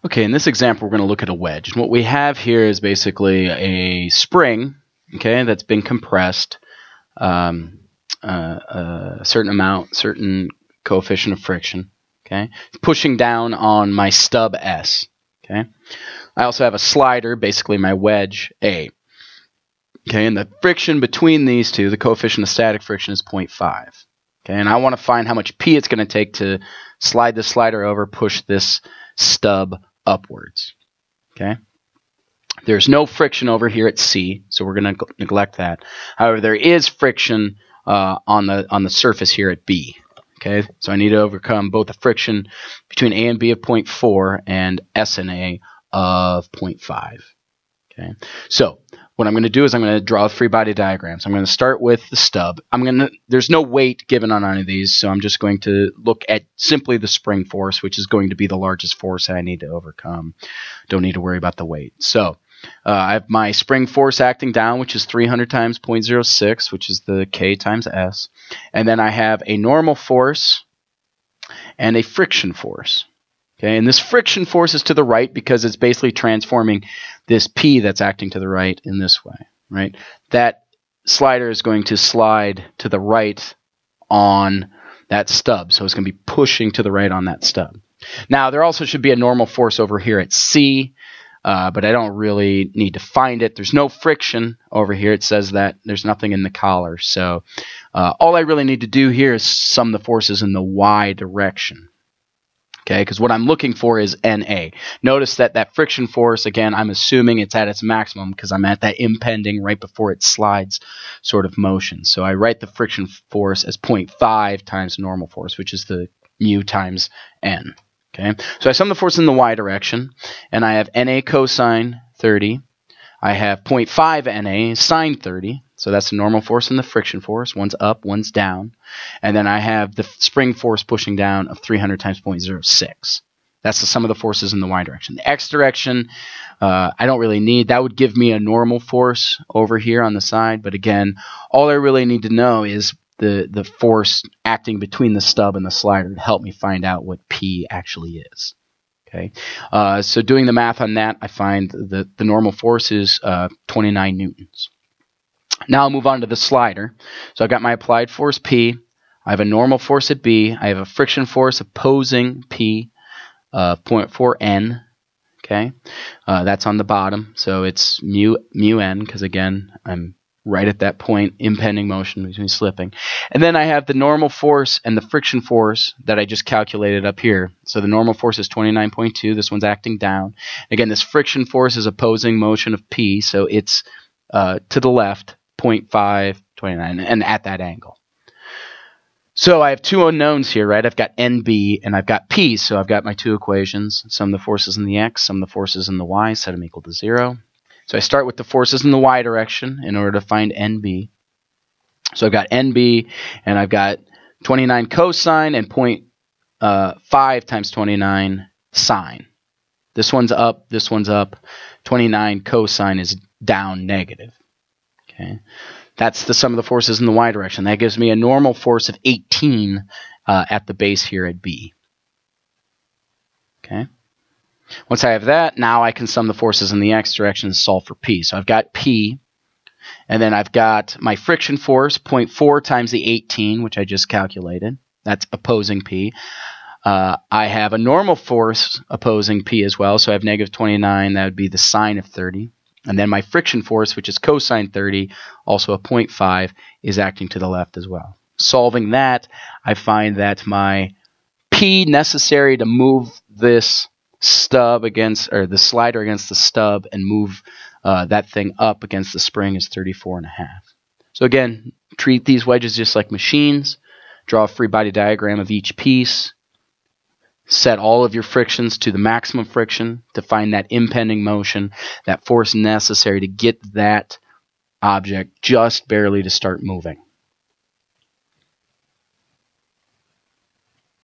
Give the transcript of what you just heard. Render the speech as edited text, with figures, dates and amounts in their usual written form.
Okay, in this example, we're going to look at a wedge. And what we have here is basically a spring, okay, that's been compressed, a certain amount, certain coefficient of friction, okay, pushing down on my stub S, okay. I also have a slider, basically my wedge A, okay, and the friction between these two, the coefficient of static friction, is 0.5, okay, and I want to find how much P it's going to take to slide the slider over, push this stub upwards, okay. There's no friction over here at C, so we're going to neglect that. However, there is friction on the surface here at B, okay. So I need to overcome both the friction between A and B of 0.4 and S and A of 0.5, okay. So what I'm going to do is I'm going to draw free body diagrams. I'm going to start with the stub. There's no weight given on any of these, so I'm just going to look at simply the spring force, which is going to be the largest force that I need to overcome. Don't need to worry about the weight. So I have my spring force acting down, which is 300 times 0.06, which is the K times S. And then I have a normal force and a friction force. Okay, and this friction force is to the right because it's basically transforming this P that's acting to the right in this way, right? That slider is going to slide to the right on that stub, so it's going to be pushing to the right on that stub. Now, there also should be a normal force over here at C, but I don't really need to find it. There's no friction over here. It says that there's nothing in the collar, so all I really need to do here is sum the forces in the Y direction. Okay, because what I'm looking for is NA. Notice that that friction force, again, I'm assuming it's at its maximum because I'm at that impending right before it slides sort of motion. So I write the friction force as 0.5 times normal force, which is the mu times N. Okay, so I sum the force in the Y direction, and I have NA cosine 30. I have 0.5 NA sine 30. So that's the normal force and the friction force. One's up, one's down. And then I have the spring force pushing down of 300 times 0.06. That's the sum of the forces in the Y direction. The X direction, I don't really need. That would give me a normal force over here on the side. But again, all I really need to know is the force acting between the stub and the slider to help me find out what P actually is. Okay, so doing the math on that, I find that the normal force is 29 newtons. Now I'll move on to the slider. So I've got my applied force P. I have a normal force at B. I have a friction force opposing P, 0.4 N. Okay, that's on the bottom. So it's mu N because, again, I'm right at that point, impending motion between slipping. And then I have the normal force and the friction force that I just calculated up here. So the normal force is 29.2. This one's acting down. Again, this friction force is opposing motion of P, so it's to the left, 0.5, 29, and at that angle. So I have two unknowns here, right? I've got NB and I've got P, so I've got my two equations. Sum the forces in the X, sum the forces in the Y, set them equal to 0. So I start with the forces in the Y direction in order to find NB. So I've got NB, and I've got 29 cosine and 0.5 times 29 sine. This one's up, this one's up. 29 cosine is down negative. Okay, that's the sum of the forces in the Y direction. That gives me a normal force of 18 at the base here at B. Okay. Once I have that, now I can sum the forces in the X direction and solve for P. So I've got P, and then I've got my friction force, 0.4 times the 18, which I just calculated. That's opposing P. I have a normal force opposing P as well, so I have negative 29. That would be the sine of 30. And then my friction force, which is cosine 30, also a 0.5, is acting to the left as well. Solving that, I find that my P necessary to move this stub against, or the slider against the stub and move that thing up against the spring is 34.5. So again, treat these wedges just like machines. Draw a free body diagram of each piece. Set all of your frictions to the maximum friction to find that impending motion, that force necessary to get that object just barely to start moving.